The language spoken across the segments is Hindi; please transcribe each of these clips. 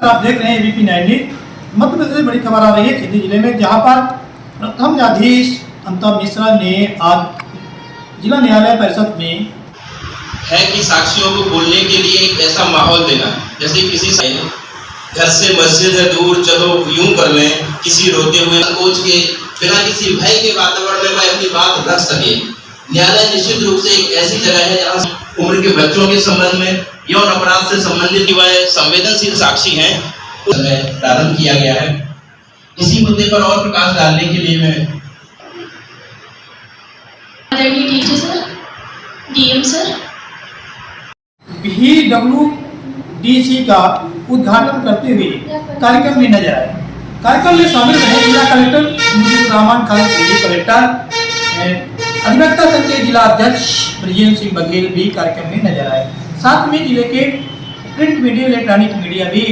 आप देख रहे हैं एबीपी 9 न्यूज। मध्य प्रदेश से बड़ी खबर आ रही है सीधी जिले में, जहां पर प्रथम न्यायाधीश अमिताभ मिश्रा ने आज जिला न्यायालय परिषद में है कि साक्षियों को बोलने के लिए एक ऐसा माहौल देना, जैसे किसी घर से मस्जिद है दूर, चलो यूं कर लें, किसी रोते हुए कोच के बिना किसी भय के वातावरण में मैं अपनी बात रख सके। न्यायालय निश्चित रूप से एक ऐसी जगह है जहाँ उम्र के बच्चों के संबंध में, यौन अपराध से संबंधित संवेदनशील साक्षी हैं, उसमें प्रारंभ किया गया है। इसी मुद्दे पर और प्रकाश डालने के लिए मैं BWDC का उद्घाटन करते हुए कार्यक्रम में नजर आए। कार्यक्रम में शामिल रहे जिला कलेक्टर मुजीब रहमान खान, कलेक्टर अधिवक्ता संघ के जिला अध्यक्ष ब्रजेंद्र सिंह बघेल भी कार्यक्रम में नजर आए। साथ में जिले के प्रिंट मीडिया, इलेक्ट्रॉनिक मीडिया भी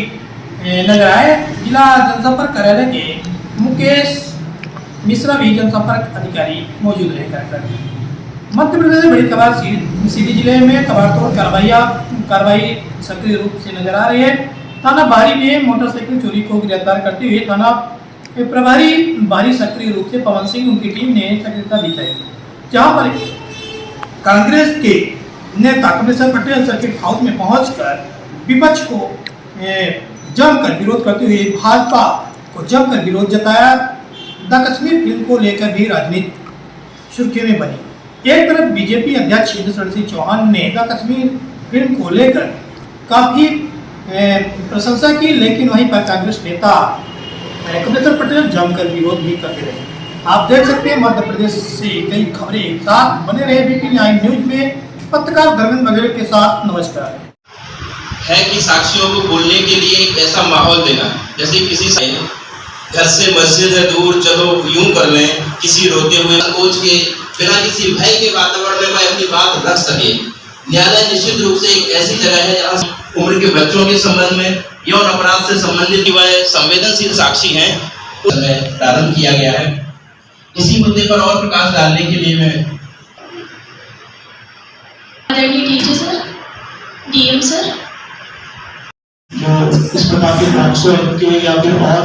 नजर आए। जिला जनसंपर्क कार्यालय के मुकेश मिश्रा भी जनसंपर्क अधिकारी मौजूद रहे कार्यक्रम में। मध्य प्रदेश में बड़ी खबर सीधी जिले में कबाड़तोड़ कार्रवाई सक्रिय रूप से नजर आ रही है। थाना बारी में मोटरसाइकिल चोरी को गिरफ्तार करते हुए थाना प्रभारी बारी सक्रिय रूप से पवन सिंह उनकी टीम ने सक्रियता दिखाई, जहां पर कांग्रेस के नेता कमलेश्वर पटेल सर्किट हाउस में पहुंचकर विपक्ष को जमकर विरोध करते हुए भाजपा को जमकर विरोध जताया। द कश्मीर फिल्म को लेकर भी राजनीति सुर्खियों में बनी। एक तरफ बीजेपी अध्यक्ष इंद्र सिंह चौहान ने द कश्मीर फिल्म को लेकर काफी प्रशंसा की, लेकिन वहीं पर कांग्रेस नेता कमलेश्वर पटेल जमकर विरोध भी करते रहे। आप देख सकते हैं मध्य प्रदेश से कई खबरें एक साथ बने रहे एबीपी 9 न्यूज में। पत्रकार धर्मेंद्र बघेल के साथ नमस्कार। है कि साक्षियों को बोलने के लिए एक ऐसा माहौल देना, जैसे किसी घर से मस्जिद है दूर, चलो यूं कर लें, किसी रोते हुए कोच के बिना किसी भय के वातावरण में मैं अपनी बात रख सके। न्यायालय निश्चित रूप से एक ऐसी जगह है जहाँ उम्र के बच्चों के संबंध में, यौन अपराध से संबंधित संवेदनशील साक्षी हैं, उसमें प्रारंभ किया गया है। इसी मुद्दे पर और प्रकाश डालने के लिए मैं इस प्रकार के ट्रांसफर के या फिर और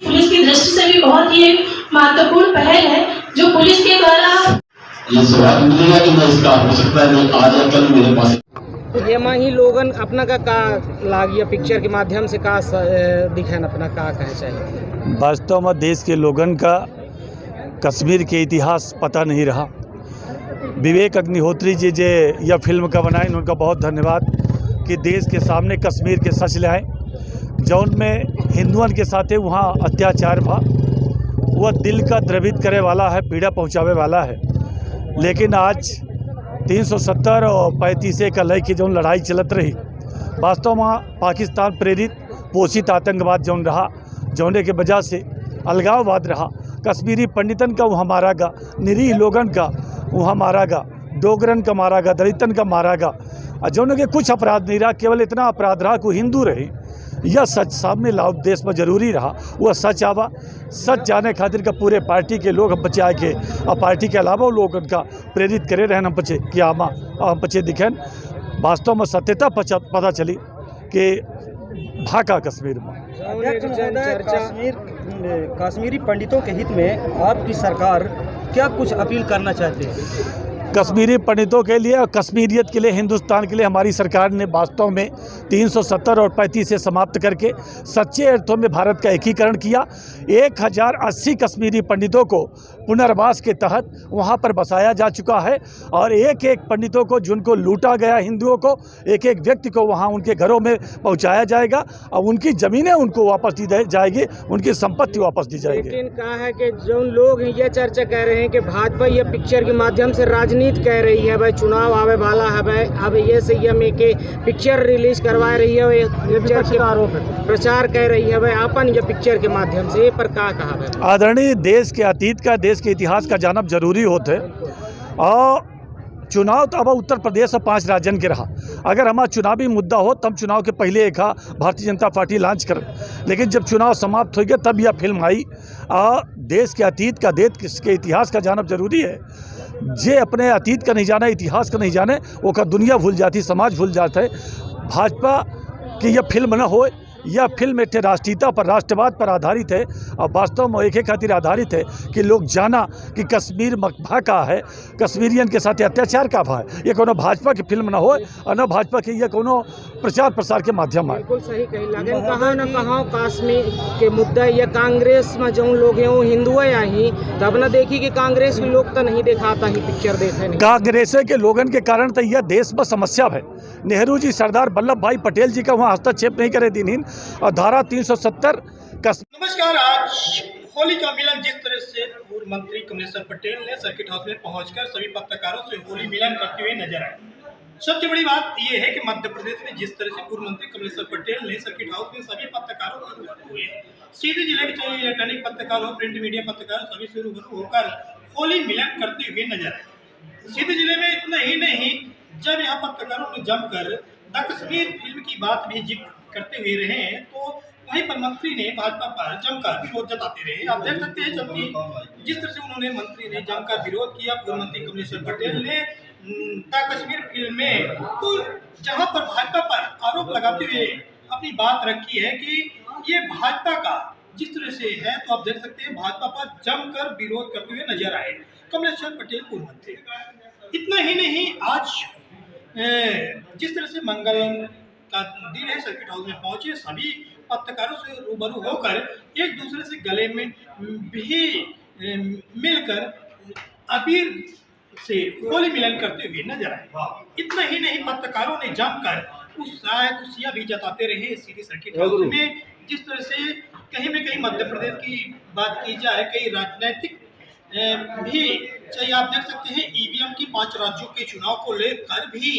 पुलिस की दृष्टि से भी बहुत ही महत्वपूर्ण पहल है जो पुलिस के द्वारा ये सवाल मिलेगा कि मैं इसका हो सकता है मैं आज या कल मेरे पास ये ही लोगन अपना का लागिया पिक्चर के माध्यम से का दिखान अपना का कहना चाहिए। वास्तव में देश के लोगन का कश्मीर के इतिहास पता नहीं रहा। विवेक अग्निहोत्री जी जे यह फिल्म का बनाए, उनका बहुत धन्यवाद कि देश के सामने कश्मीर के सच लाए। जौन में हिंदुओं के साथे वहाँ अत्याचार भा, वह दिल का द्रवित करे वाला है, पीड़ा पहुँचावे वाला है। लेकिन आज 370 और 35 का लय की जौन लड़ाई चलत रही, वास्तव में पाकिस्तान प्रेरित पोषित आतंकवाद जौन रहा, जौने के वजह से अलगाववाद रहा। कश्मीरी पंडितन का वहाँ मारा गा, निरीह लोगन का वहाँ मारा गा, डोगरन का मारा गा, दलितन का मारा गा। और जौन के कुछ अपराध नहीं रहा, केवल इतना अपराध रहा कि हिंदू रहे। यह सच सामने लाओ देश में जरूरी रहा। वह सच आवा, सच जाने खातिर का पूरे पार्टी के लोग हम बच्चे आए के, और पार्टी के अलावा लोग उनका प्रेरित करे रहन हम बच्चे कि आमा हम बच्चे दिखें। वास्तव में सत्यता पता चली कि भाका कश्मीर में कश्मीरी पंडितों के हित में आपकी सरकार क्या कुछ अपील करना चाहते हैं? कश्मीरी पंडितों के लिए और कश्मीरियत के लिए, हिंदुस्तान के लिए हमारी सरकार ने वास्तव में 370 और 35 से समाप्त करके सच्चे अर्थों में भारत का एकीकरण किया। 1080 कश्मीरी पंडितों को पुनर्वास के तहत वहां पर बसाया जा चुका है, और एक एक पंडितों को जिनको लूटा गया, हिंदुओं को, एक एक व्यक्ति को वहां उनके घरों में पहुंचाया जाएगा और उनकी ज़मीनें उनको वापस दी जाएगी, उनकी संपत्ति वापस दी जाएगी। लेकिन कहा है कि जो लोग ये चर्चा कह रहे हैं कि भाजपा ये पिक्चर के माध्यम से राजनीति कह रही है, भाई चुनाव आवे वाला है, भाई अब ये सीएम के पिक्चर रिलीज करवा रही है, प्रचार कह रही है, भाई अपन ये पिक्चर के माध्यम से पर क्या कहा है? आदरणीय, देश के अतीत का, देश के इतिहास का जानब जरूरी होते, और चुनाव तो अब उत्तर प्रदेश और 5 राज्यन के रहा। अगर हमारा चुनावी मुद्दा हो तब चुनाव के पहले एक भारतीय जनता पार्टी लॉन्च कर, लेकिन जब चुनाव समाप्त हो गया तब यह फिल्म आई। देश के अतीत का, देश के इतिहास का जानब जरूरी है। जे अपने अतीत का नहीं जाने, इतिहास का नहीं जाने, वो का दुनिया भूल जाती, समाज भूल जाता है। भाजपा कि यह फिल्म न हो। यह फिल्म एक राष्ट्रीयता पर, राष्ट्रवाद पर आधारित है और वास्तव में एक खातिर आधारित है कि लोग जाना कि कश्मीर मकभा का है, कश्मीरियन के साथ अत्याचार का भा है। ये कोनो भाजपा की फिल्म न हो और न भाजपा की यह कोनो प्रचार प्रसार के माध्यम है। बिल्कुल सही कही। लेकिन कहाँ न कहाँ कश्मीर के मुद्दा या कांग्रेस में जो लोग हैं वो हिंदू आई, तब न देखी कि कांग्रेस के लोग तो नहीं दिखाता ही पिक्चर देखे नहीं। कांग्रेस के लोगन के कारण तो यह देश में समस्या है। नेहरू जी, सरदार वल्लभ भाई पटेल जी का वहाँ हस्तक्षेप नहीं करे दिन और धारा 370 नमस्कार। आज होली का मिलन जिस तरह से पूर्व मंत्री कमलेश्वर पटेल ने सर्किट हाउस में पहुंचकर सभी पत्रकारों से होली मिलन करते हुए नजर आए। सबसे बड़ी बात यह है कि मध्य प्रदेश में जिस तरह से पूर्व मंत्री कमलेश्वर पटेल ने सर्किट हाउस में सभी पत्रकारों से रूबरू हुए, सीधे जिले के चाहे इलेक्ट्रॉनिक पत्रकार हो, प्रिंट मीडिया पत्रकार, सभी से रूबरू होकर होली मिलन करते हुए नजर आए। सीधे जिले में इतना ही नहीं, जब यहाँ पत्रकारों ने जमकर द कश्मीर फिल्म की बात भी जिक्र करते हुए रहे हैं, तो वहीं पर मंत्री ने भाजपा पर जमकर विरोध जताते रहे। आप देख सकते हैं जबकि जिस तरह से उन्होंने मंत्री ने जमकर विरोध किया पूर्व मंत्री कमलेश्वर पटेल ने द कश्मीर फिल्म में, तो जहां पर भाजपा पर आरोप लगाते हुए अपनी बात रखी है कि ये भाजपा का जिस तरह से है, तो आप देख सकते हैं भाजपा पर जमकर विरोध करते हुए नजर आए कमलेश्वर पटेल पूर्व मंत्री। इतना ही नहीं, आज जिस तरह से मंगल का दिन है, सर्किट हाउस में पहुंचे सभी पत्रकारों से रूबरू होकर एक दूसरे से गले में भी मिलकर अबीर से होली मिलन करते हुए नजर आए। इतना ही नहीं, पत्रकारों ने जमकर खुशियां भी जताते रहे सीधे सर्किट हाउस में। जिस तरह से कहीं में कहीं मध्य प्रदेश की बात की जाए, कई राजनीतिक भी चाहे आप देख सकते हैं ईवीएम की 5 राज्यों के चुनाव को लेकर भी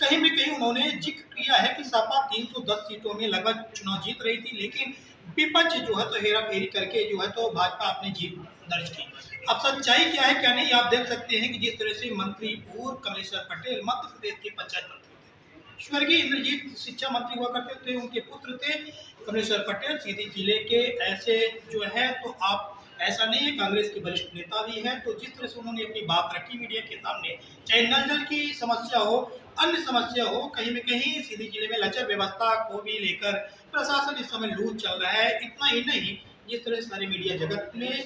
कहीं में कहीं उन्होंने जिक्र किया है कि सपा 310 सीटों में लगभग चुनाव जीत रही थी, लेकिन विपक्ष जो है तो हेरा फेरी करके जो है तो भाजपा अपनी जीत दर्ज की। अब सच्चाई क्या है क्या नहीं, आप देख सकते हैं कि जिस तरह से मंत्री पूर्व कमलेश्वर पटेल मध्य प्रदेश के पंचायत मंत्री थे, स्वर्गीय इंद्रजीत शिक्षा मंत्री हुआ करते थे, उनके पुत्र थे कमलेश्वर पटेल सीधी जिले के। ऐसे जो है तो आप ऐसा नहीं है, कांग्रेस के वरिष्ठ नेता भी हैं। तो जिस तरह से उन्होंने अपनी बात रखी मीडिया के सामने, चाहे नल जल की समस्या हो, अन्य समस्या हो, कहीं में कहीं सीधी जिले में लचर व्यवस्था को भी लेकर प्रशासन इस समय लूट चल रहा है। इतना ही नहीं, जिस तरह सारे मीडिया जगत में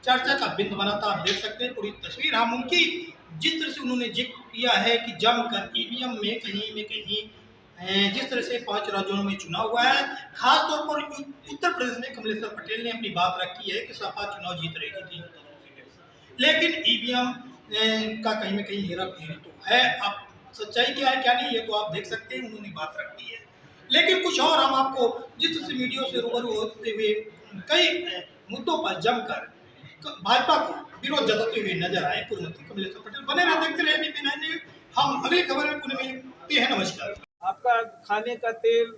चर्चा का बिंदु बना था, आप देख सकते हैं पूरी तस्वीर हम उनकी। जिस तरह से उन्होंने जिक्र किया है कि जमकर ईवीएम में कहीं जिस तरह से 5 राज्यों में चुनाव हुआ है, खासतौर पर उत्तर प्रदेश में कमलेश्वर पटेल ने अपनी बात रखी है कि सपा चुनाव जीत रही थी, लेकिन ईवीएम का कहीं में कहीं हेरा फेरी तो है। अब सच्चाई क्या है क्या नहीं, ये तो आप देख सकते हैं, उन्होंने बात रखी है। लेकिन कुछ और हम आपको जिस तरह से मीडिया से रूबरू होते हुए कई मुद्दों पर जमकर भाजपा को विरोध जताते हुए नजर आए पूर्व मंत्री कमलेश्वर पटेल। बने रहे, देखते रहे एबीपी 9 न्यूज़। हम अगली खबर में पुनः मिलते हैं। नमस्कार। आपका खाने का तेल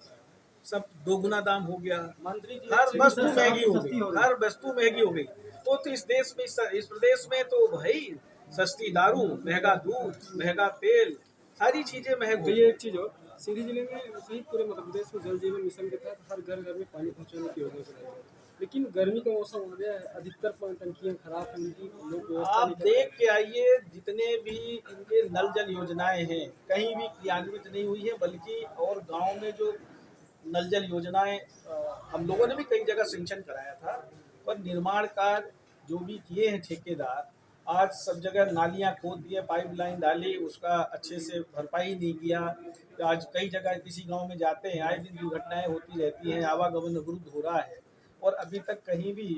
सब दोगुना दाम हो गया, मंत्री जी हर वस्तु महंगी हो गई, हर वस्तु महंगी हो गई। तो इस देश में, इस प्रदेश में तो भाई सस्ती दारू, महंगा दूध, महंगा तेल, सारी चीजें महंगी। तो ये एक चीज और सीधी जिले में सही पूरे मध्य प्रदेश में जल जीवन मिशन के तहत हर घर घर में पानी पहुंचाने की योजना चलाई है, लेकिन गर्मी का मौसम हो गया है, अधिकतर टंकियां खराब हैं, उनकी लोग व्यवस्था आप नहीं कर देख के आइए, जितने भी इनके नल जल योजनाएं हैं कहीं भी क्रियान्वित नहीं हुई है, बल्कि और गांव में जो नल जल योजनाएं हम लोगों ने भी कई जगह सेंक्शन कराया था, पर निर्माण कार्य जो भी किए हैं ठेकेदार, आज सब जगह नालियां खोद दिए, पाइपलाइन डाली, उसका अच्छे से भरपाई नहीं किया। आज कई जगह किसी गांव में जाते हैं, आए दिन दुर्घटनाएं होती रहती हैं, आवागमन अवरुद्ध हो रहा है, और अभी तक कहीं भी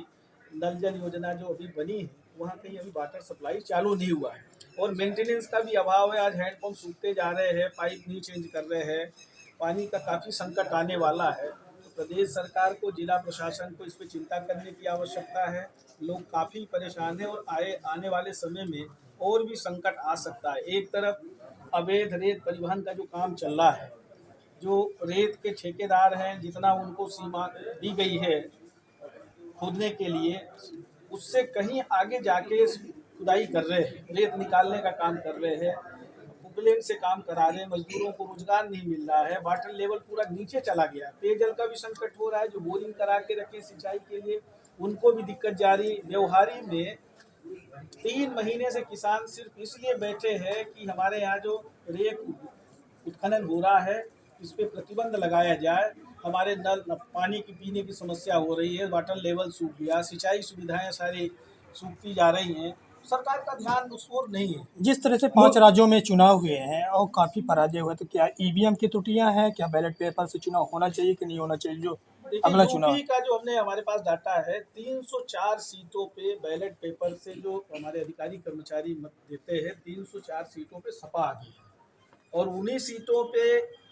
नल जल योजना जो अभी बनी है वहाँ कहीं अभी वाटर सप्लाई चालू नहीं हुआ है, और मेंटेनेंस का भी अभाव है। आज हैंडपम्प सूखते जा रहे हैं, पाइप नहीं चेंज कर रहे हैं, पानी का काफ़ी संकट आने वाला है। तो प्रदेश सरकार को, जिला प्रशासन को इस पर चिंता करने की आवश्यकता है। लोग काफ़ी परेशान हैं और आने वाले समय में और भी संकट आ सकता है। एक तरफ अवैध रेत परिवहन का जो काम चल रहा है, जो रेत के ठेकेदार हैं, जितना उनको सीमा दी गई है खोदने के लिए, उससे कहीं आगे जाके खुदाई कर रहे हैं, रेत निकालने का काम कर रहे हैं, पुकलेन से काम करा रहे हैं, मजदूरों को रोजगार नहीं मिल रहा है, वाटर लेवल पूरा नीचे चला गया, पेयजल का भी संकट हो रहा है। जो बोरिंग करा के रखे सिंचाई के लिए, उनको भी दिक्कत जारी। व्यवहारी में 3 महीने से किसान सिर्फ इसलिए बैठे हैं कि हमारे यहाँ जो रेत उत्खनन हो रहा है इस पे प्रतिबंध लगाया जाए। हमारे नल पानी की पीने की समस्या हो रही है, वाटर लेवल सूख गया, सिंचाई सुविधाएं सारी सूखती जा रही हैं, सरकार का ध्यान उस ओर नहीं है। जिस तरह से 5 राज्यों में चुनाव हुए हैं और काफ़ी पराजय हुआ, तो क्या ईवीएम की त्रुटियां हैं? क्या बैलेट पेपर से चुनाव होना चाहिए कि नहीं होना चाहिए? जो अगला चुनाव यूपी का जो हमने हमारे पास डाटा है, 304 सीटों पे बैलेट पेपर से जो हमारे अधिकारी कर्मचारी मत देते हैं, 304 सीटों पे सपा आ गई है और 19 सीटों पे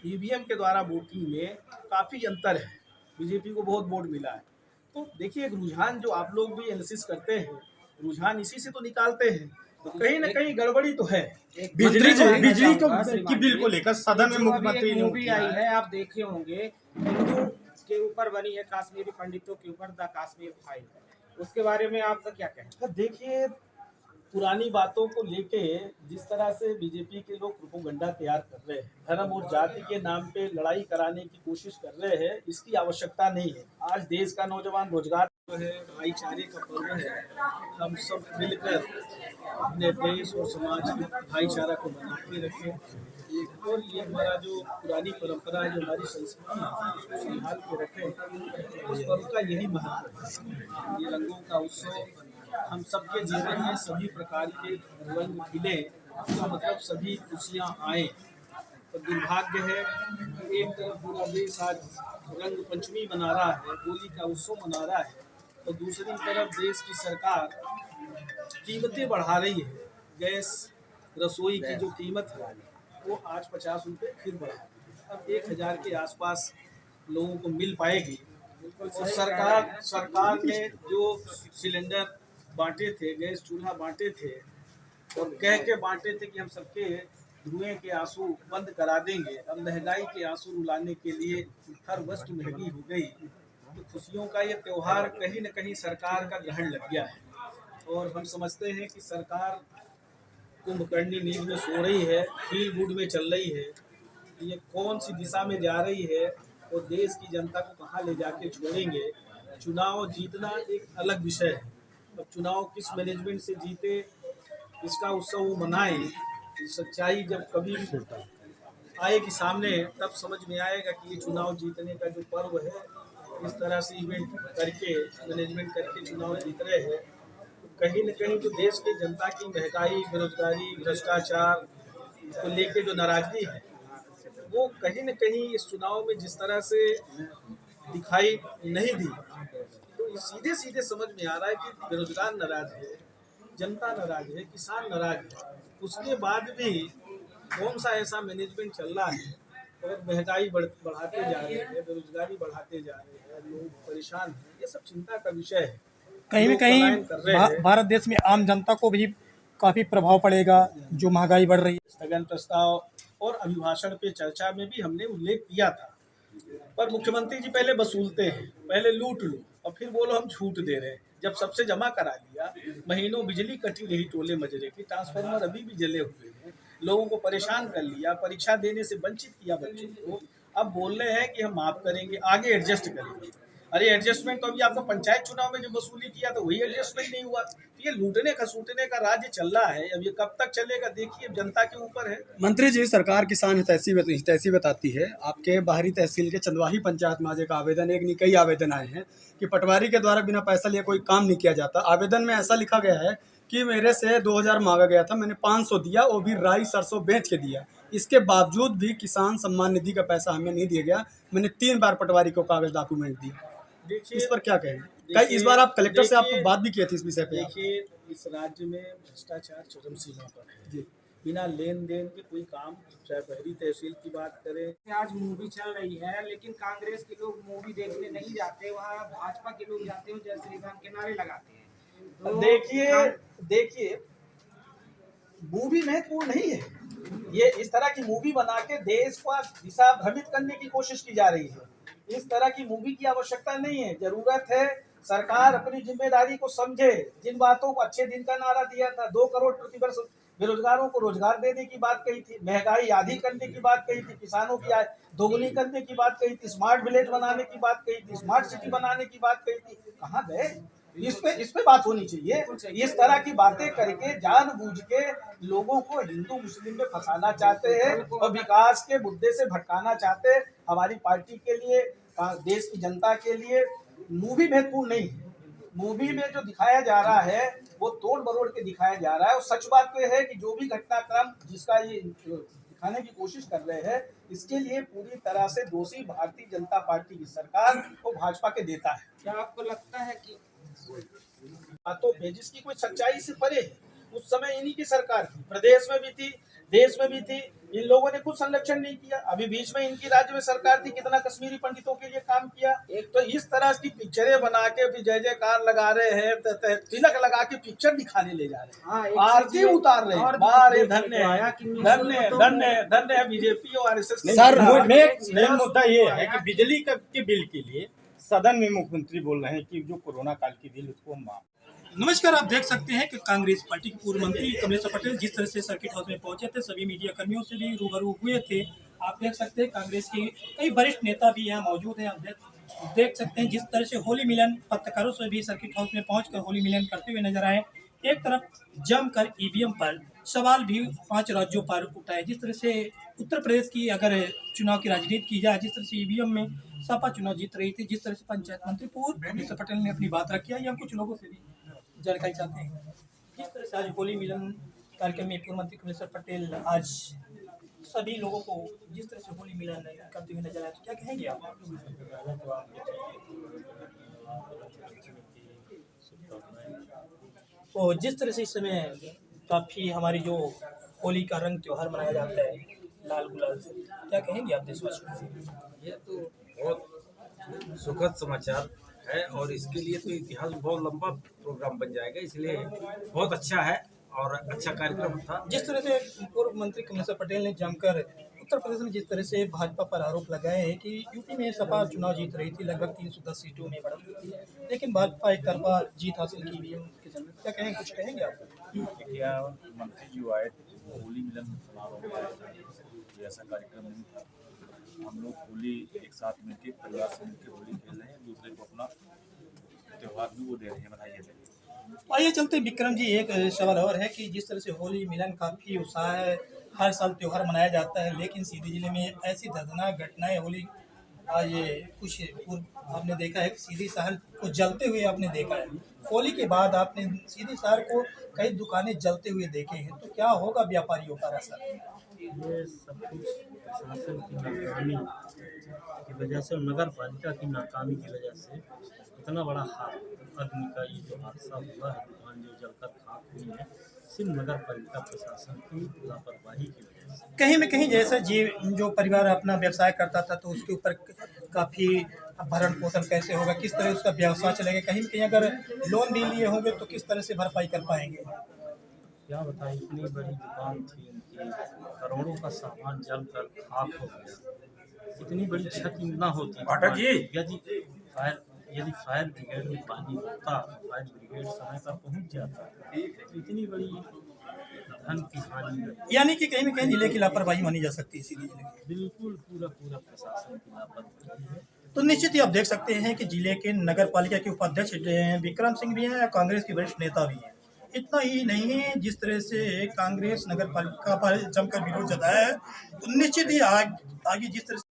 ईवीएम के द्वारा वोटिंग में काफ़ी अंतर है, बीजेपी को बहुत वोट मिला है। तो देखिए, एक रुझान जो आप लोग भी एनालिसिस करते हैं, रुझान इसी से तो निकालते हैं, तो कहीं ना कहीं गड़बड़ी तो है। बिजली की बिल को लेकर सदन में मुख्यमंत्री ने मूवी आई है, आप देखे होंगे, हिंदू के ऊपर बनी है, कश्मीरी पंडितों के ऊपर द कश्मीर फाइल, उसके बारे में आपका क्या कहना है? देखिए, पुरानी बातों को लेके जिस तरह से बीजेपी के लोग प्रोपेगेंडा तैयार कर रहे हैं, धर्म और जाति के नाम पे लड़ाई कराने की कोशिश कर रहे हैं, इसकी आवश्यकता नहीं है। आज देश का नौजवान रोजगार है, भाईचारे का पर्व है, हम सब मिलकर अपने देश और समाज के भाईचारा को बना के रखें और ये हमारा जो पुरानी परंपरा है, जो हमारी संस्कृति है, उसको संभाल के रखें। उस पर्व का यही महत्व है। ये रंगों का उत्सव, हम सबके जीवन में सभी प्रकार के रंग खिले, इसका मतलब सभी खुशियाँ आए। तो दुर्भाग्य है, एक तरफ पूरा देश आज रंग पंचमी मना रहा है, होली का उत्सव मना रहा है, तो दूसरी तरफ देश की सरकार कीमतें बढ़ा रही है। गैस रसोई की जो कीमत है वो आज 50 रुपये फिर बढ़ा दी, अब 1000 के आसपास लोगों को मिल पाएगी। और सरकार ने जो सिलेंडर बांटे थे, गैस चूल्हा बांटे थे और कह के बांटे थे कि हम सबके धुएं के आंसू बंद करा देंगे, अब महंगाई के आंसू रुलाने के लिए हर वस्तु महंगी हो गई। तो खुशियों का ये त्यौहार कहीं न कहीं सरकार का ग्रहण लग गया है और हम समझते हैं कि सरकार कुंभकर्णी नींद में सो रही है, फील गुड में चल रही है। ये कौन सी दिशा में जा रही है और देश की जनता को कहाँ ले जाके छोड़ेंगे। चुनाव जीतना एक अलग विषय है, अब चुनाव किस मैनेजमेंट से जीते, इसका उत्सव वो मनाए। सच्चाई जब कभी आएगी सामने, तब समझ में आएगा कि ये चुनाव जीतने का जो पर्व है, इस तरह से इवेंट करके मैनेजमेंट करके चुनाव जीत रहे हैं, तो कहीं न कहीं जो देश की जनता की महंगाई, बेरोजगारी, भ्रष्टाचार को लेके जो नाराजगी है, वो कहीं न कहीं इस चुनाव में जिस तरह से दिखाई नहीं दी, तो सीधे सीधे समझ में आ रहा है कि बेरोजगार नाराज है, जनता नाराज है, किसान नाराज है। उसके बाद भी कौन सा ऐसा मैनेजमेंट चल रहा है और महंगाई बढ़ाते जा रहे हैं, बेरोजगारी बढ़ाते जा रहे हैं, लोग परेशान हैं। ये सब चिंता का विषय है। कहीं न कहीं भारत देश में आम जनता को भी काफ़ी प्रभाव पड़ेगा जो महंगाई बढ़ रही है। स्थगन प्रस्ताव और अभिभाषण पे चर्चा में भी हमने उल्लेख किया था, पर मुख्यमंत्री जी पहले वसूलते हैं, पहले लूट लो और फिर बोलो हम छूट दे रहे हैं। जब सबसे जमा करा लिया, महीनों बिजली कटी रही टोले मजरे की, ट्रांसफार्मर अभी भी जले हुए हैं, लोगों को परेशान कर लिया, परीक्षा देने से वंचित किया बच्चों को, अब बोल रहे हैं कि हम माफ़ करेंगे, आगे एडजस्ट करेंगे। अरे एडजस्टमेंट तो अभी आपका पंचायत चुनाव में जो वसूली किया तो वही एडजस्टमेंट नहीं हुआ। तो ये लूटने का सूटने का राज्य चल रहा है, अब ये कब तक चलेगा देखिए, जनता के ऊपर है। मंत्री जी, सरकार किसान हितैषी बताती है। आपके बाहरी तहसील के चंदवाही पंचायत में आज एक आवेदन, एक नहीं कई आवेदन आए हैं कि पटवारी के द्वारा बिना पैसा लिए कोई काम नहीं किया जाता। आवेदन में ऐसा लिखा गया है कि मेरे से 2000 मांगा गया था, मैंने 500 दिया, वो भी राई सरसों बेच के दिया। इसके बावजूद भी किसान सम्मान निधि का पैसा हमें नहीं दिया गया। मैंने 3 बार पटवारी को कागज डॉक्यूमेंट दिए। देखिए, इस पर क्या कहें? इस बार आप कलेक्टर से आप बात भी की थी इस विषय पे। देखिए, इस राज्य में भ्रष्टाचार चरम सीमा पर है जी। बिना लेन देन के कोई काम, चाहे बहरी तहसील की बात करें। आज मूवी चल रही है, लेकिन कांग्रेस के लोग मूवी देखने नहीं जाते, वहाँ भाजपा के लोग जाते हैं, जय श्री राम के नारे लगाते हैं। तो देखिए मूवी महत्वपूर्ण नहीं है, ये इस तरह की मूवी बना के देश को दिशा भ्रमित करने की कोशिश की जा रही है। इस तरह की मूवी की आवश्यकता नहीं है। जरूरत है सरकार अपनी जिम्मेदारी को समझे। जिन बातों को अच्छे दिन का नारा दिया था, 2 करोड़ प्रतिवर्ष बेरोजगारों को रोजगार देने की बात कही थी, महंगाई आधी करने की बात कही थी, किसानों की आय दोगुनी करने की बात कही थी, स्मार्ट विलेज बनाने की बात कही थी, स्मार्ट सिटी बनाने की बात कही थी, कहाँ गए? इस पे बात होनी चाहिए। इस तरह की बातें करके जानबूझ के लोगों को हिंदू मुस्लिम में फंसाना चाहते हैं और विकास के मुद्दे से भटकाना चाहते हैं। हमारी पार्टी के लिए, देश की जनता के लिए मूवी महत्वपूर्ण नहीं है। मूवी में जो दिखाया जा रहा है वो तोड़ मरोड़ के दिखाया जा रहा है। और सच बात तो है कि जो भी घटनाक्रम जिसका ये दिखाने की कोशिश कर रहे हैं, इसके लिए पूरी तरह से दोषी भारतीय जनता पार्टी की सरकार और भाजपा के नेता है। क्या आपको लगता है कि बातों पे जिसकी कोई सच्चाई से परे है? उस समय इन्हीं की सरकार थी, प्रदेश में भी थी, देश में भी थी। इन लोगों ने कुछ संरक्षण नहीं किया। अभी बीच में इनकी राज्य में सरकार थी, कितना कश्मीरी पंडितों के लिए काम किया। एक तो इस तरह की पिक्चरें बना के भी जय जयकार लगा रहे हैं, तिलक लगा के पिक्चर दिखाने ले जा रहे हैं, आरती उतार रहे हैं। बारे धन्य धन्य धन्य धन्य बीजेपी और आरएसएस। सर, मेन मुद्दा ये है कि बिजली के बिल के लिए सदन में मुख्यमंत्री बोल रहे हैं कि जो कोरोना काल की बिल उसको माफ। नमस्कार, आप देख सकते हैं कि कांग्रेस पार्टी के पूर्व मंत्री कमलेश्वर पटेल जिस तरह से सर्किट हाउस में पहुंचे थे, सभी मीडिया कर्मियों से भी रूबरू हुए थे। आप देख सकते हैं कांग्रेस के कई वरिष्ठ नेता भी यहाँ मौजूद हैं। आप देख सकते हैं जिस तरह से होली मिलन पत्रकारों से भी सर्किट हाउस में पहुंचकर होली मिलन करते हुए नजर आए। एक तरफ जमकर ईवीएम पर सवाल भी 5 राज्यों पर उठाए। जिस तरह से उत्तर प्रदेश की अगर चुनाव की राजनीति की जाए, जिस तरह से ईवीएम में सपा चुनाव जीत रही थी, जिस तरह से पंचायत मंत्री पूर्व कमलेश्वर पटेल ने अपनी बात रखी है, या हम कुछ लोगों से भी जानकारी चाहते हैं। जिस तरह से आज होली मिलन कार्यक्रम में पूर्व मंत्री कमलेश्वर पटेल आज सभी लोगों को जिस तरह से होली मिलन करते हुए नजर आए, तो क्या कहेंगे आप? तो जिस तरह से इस समय काफ़ी हमारी जो होली का रंग त्योहार मनाया जाता है लाल गुलाल से, क्या कहेंगे आप देशवासियों से? ये तो बहुत सुखद समाचार है और इसके लिए तो इतिहास में बहुत लंबा प्रोग्राम बन जाएगा, इसलिए बहुत अच्छा है और अच्छा कार्यक्रम था। जिस तरह से पूर्व मंत्री कमलेश्वर पटेल ने जमकर उत्तर प्रदेश में जिस तरह से भाजपा पर आरोप लगाए हैं कि यूपी में सपा चुनाव जीत रही थी, लगभग 310 सीटों में बढ़त हुई थी, लेकिन भाजपा एक तरफा जीत हासिल की भी है उसके जरिए, क्या कहेंगे, कुछ कहेंगे आप? क्या मंत्री जी आए होली मिलन समारोह में ऐसा कार्यक्रम नहीं था। हम लोग होली एक साथ मिलकर परिवार से मिलकर होली खेल रहे हैं, दूसरे को अपना त्यौहार भी वो दे रहे हैं, बधाई दे रहे हैं। आइए चलते विक्रम जी, एक सवाल और है कि जिस तरह से होली मिलन काफ़ी उत्साह है, हर साल त्यौहार मनाया जाता है, लेकिन सीधी जिले में ऐसी दर्दनाक घटनाएं होली ये कुछ पूर्व आपने देखा है कि सीधी शहर को जलते हुए आपने देखा है। होली के बाद आपने सीधी शहर को कई दुकानें जलते हुए देखे हैं, तो क्या होगा व्यापारियों पर असर? ये सब कुछ प्रशासन की नाकामी की वजह से, नगर पालिका की नाकामी की वजह से इतना बड़ा अग्नि का ये जो हादसा हुआ है, दुकान जो जलकर खाक हुई है, सिर्फ नगर पालिका प्रशासन की लापरवाही की वजह से। कहीं न कहीं जैसा जो परिवार अपना व्यवसाय करता था तो उसके ऊपर काफ़ी भरण पोषण कैसे होगा, किस तरह उसका व्यवसाय चलेगा, कहीं न कहीं अगर लोन भी लिए होंगे तो किस तरह से भरपाई कर पाएंगे? क्या बताएं, इतनी बड़ी दुकान थी उनकी, करोड़ों का सामान जलकर खाक हो गया। इतनी बड़ी क्षति ना होती यदि फायर ब्रिगेड में पानी होता, फायर ब्रिगेड समय पर पहुंच जाता, तो इतनी बड़ी धन की हानि। यानी कि कहीं न कहीं जिले की लापरवाही मानी जा सकती है सीधी जिले की। बिल्कुल पूरा प्रशासन की लापरवाही है। तो निश्चित ही आप देख सकते हैं कि जिले के नगर पालिका के उपाध्यक्ष विक्रम सिंह भी हैं, कांग्रेस के वरिष्ठ नेता भी हैं। इतना ही नहीं है, जिस तरह से कांग्रेस नगर पालिका पर जमकर विरोध जताया है, तो निश्चित ही आगे जिस तरह से